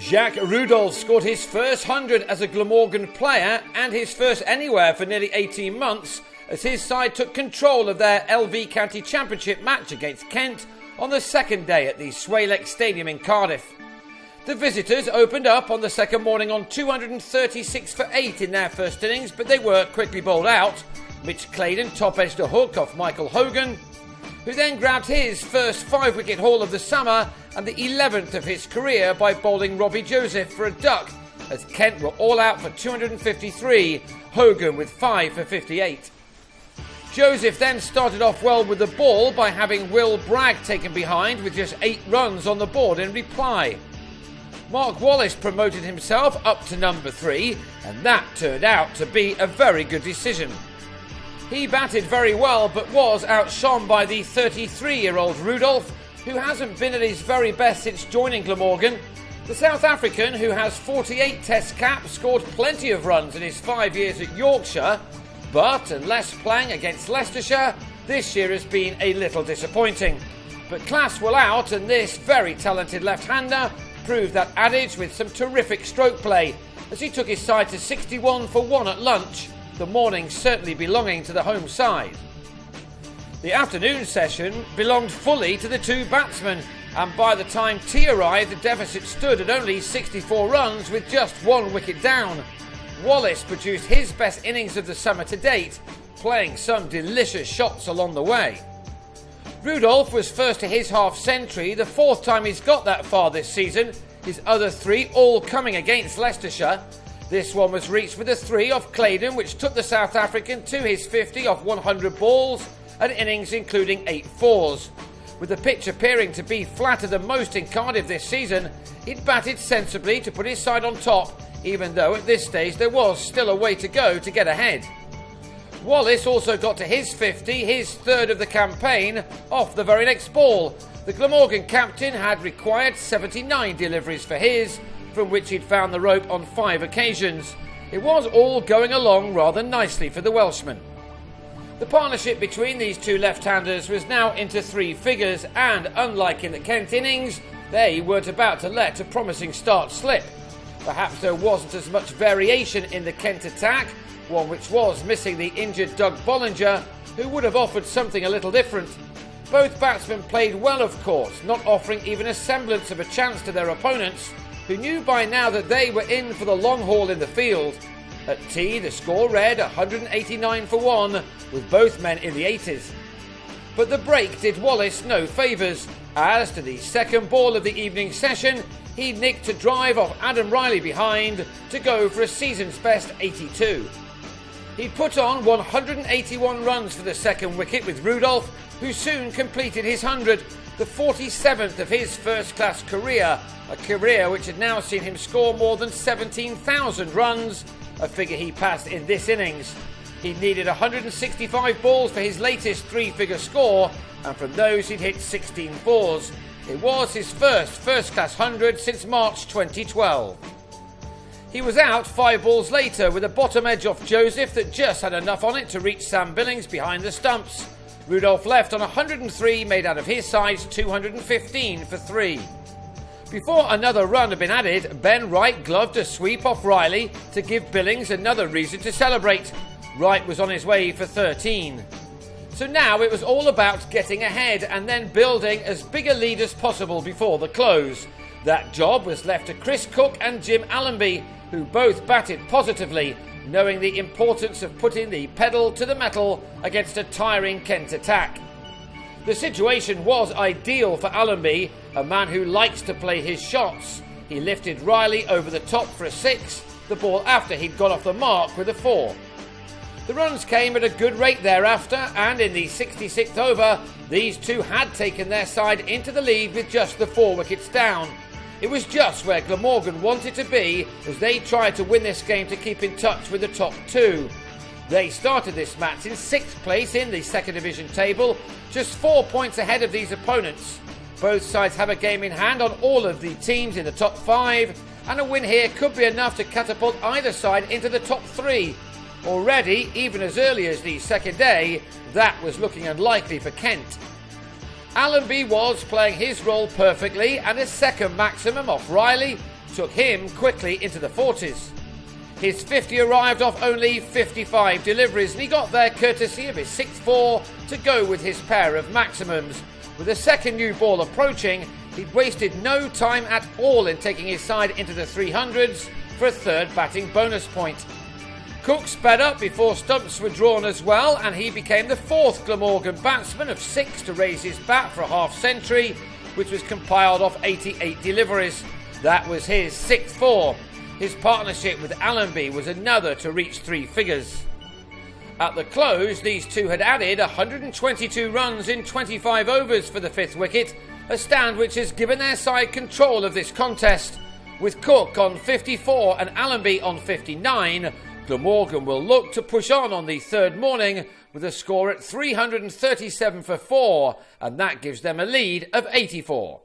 Jacques Rudolph scored his first 100 as a Glamorgan player and his first anywhere for nearly 18 months as his side took control of their LV County Championship match against Kent on the second day at the Swalex Stadium in Cardiff. The visitors opened up on the second morning on 236 for 8 in their first innings, but they were quickly bowled out. Mitch Claydon top-edged a hook off Michael Hogan, who then grabbed his first 5-wicket haul of the summer and the 11th of his career by bowling Robbie Joseph for a duck, as Kent were all out for 253, Hogan with 5 for 58. Joseph then started off well with the ball by having Will Bragg taken behind with just 8 runs on the board in reply. Mark Wallace promoted himself up to number 3, and that turned out to be a very good decision. He batted very well but was outshone by the 33-year-old Rudolph, who hasn't been at his very best since joining Glamorgan. The South African, who has 48 Test caps, scored plenty of runs in his 5 years at Yorkshire, but unless playing against Leicestershire, this year has been a little disappointing. But class will out, and this very talented left-hander proved that adage with some terrific stroke play as he took his side to 61 for 1 at lunch, the morning certainly belonging to the home side. The afternoon session belonged fully to the 2 batsmen, and by the time tea arrived, the deficit stood at only 64 runs with just 1 wicket down. Wallace produced his best innings of the summer to date, playing some delicious shots along the way. Rudolph was first to his half-century, the 4th time he's got that far this season, his other 3 all coming against Leicestershire. This one was reached with a 3 off Claydon, which took the South African to his 50 off 100 balls, an innings including 8 fours. With the pitch appearing to be flatter than most in Cardiff this season, he'd batted sensibly to put his side on top, even though at this stage there was still a way to go to get ahead. Wallace also got to his 50, his 3rd of the campaign, off the very next ball. The Glamorgan captain had required 79 deliveries for his, from which he'd found the rope on 5 occasions. It was all going along rather nicely for the Welshman. The partnership between these 2 left-handers was now into 3 figures, and unlike in the Kent innings, they weren't about to let a promising start slip. Perhaps there wasn't as much variation in the Kent attack, one which was missing the injured Doug Bollinger, who would have offered something a little different. Both batsmen played well, of course, not offering even a semblance of a chance to their opponents, who knew by now that they were in for the long haul in the field. At tea, the score read 189 for 1, with both men in the 80s. But the break did Wallace no favours, as to the second ball of the evening session, he nicked a drive off Adam Riley behind to go for a season's best 82. He put on 181 runs for the second wicket with Rudolph, who soon completed his 100, the 47th of his first-class career, a career which had now seen him score more than 17,000 runs, a figure he passed in this innings. He needed 165 balls for his latest 3-figure score, and from those he'd hit 16 fours. It was his first-class 100 since March 2012. He was out 5 balls later with a bottom edge off Joseph that just had enough on it to reach Sam Billings behind the stumps. Rudolph left on 103, made out of his side's 215 for 3. Before another run had been added, Ben Wright gloved a sweep off Riley to give Billings another reason to celebrate. Wright was on his way for 13. So now it was all about getting ahead and then building as big a lead as possible before the close. That job was left to Chris Cook and Jim Allenby, who both batted positively, knowing the importance of putting the pedal to the metal against a tiring Kent attack. The situation was ideal for Allenby, a man who likes to play his shots. He lifted Riley over the top for a 6, the ball after he'd got off the mark with a 4. The runs came at a good rate thereafter, and in the 66th over, these 2 had taken their side into the lead with just the 4 wickets down. It was just where Glamorgan wanted to be as they tried to win this game to keep in touch with the top 2. They started this match in 6th place in the 2nd Division table, just 4 points ahead of these opponents. Both sides have a game in hand on all of the teams in the top 5, and a win here could be enough to catapult either side into the top 3. Already, even as early as the second day, that was looking unlikely for Kent. Allenby was playing his role perfectly, and a second maximum off Riley took him quickly into the 40s. His 50 arrived off only 55 deliveries, and he got there courtesy of his 6-4 to go with his pair of maximums. With the second new ball approaching, he'd wasted no time at all in taking his side into the 300s for a third batting bonus point. Cook sped up before stumps were drawn as well, and he became the fourth Glamorgan batsman of 6 to raise his bat for a half-century, which was compiled off 88 deliveries. That was his 6-4. His partnership with Allenby was another to reach 3 figures. At the close, these two had added 122 runs in 25 overs for the 5th wicket, a stand which has given their side control of this contest. With Cook on 54 and Allenby on 59, Glamorgan will look to push on the third morning with a score at 337 for 4, and that gives them a lead of 84.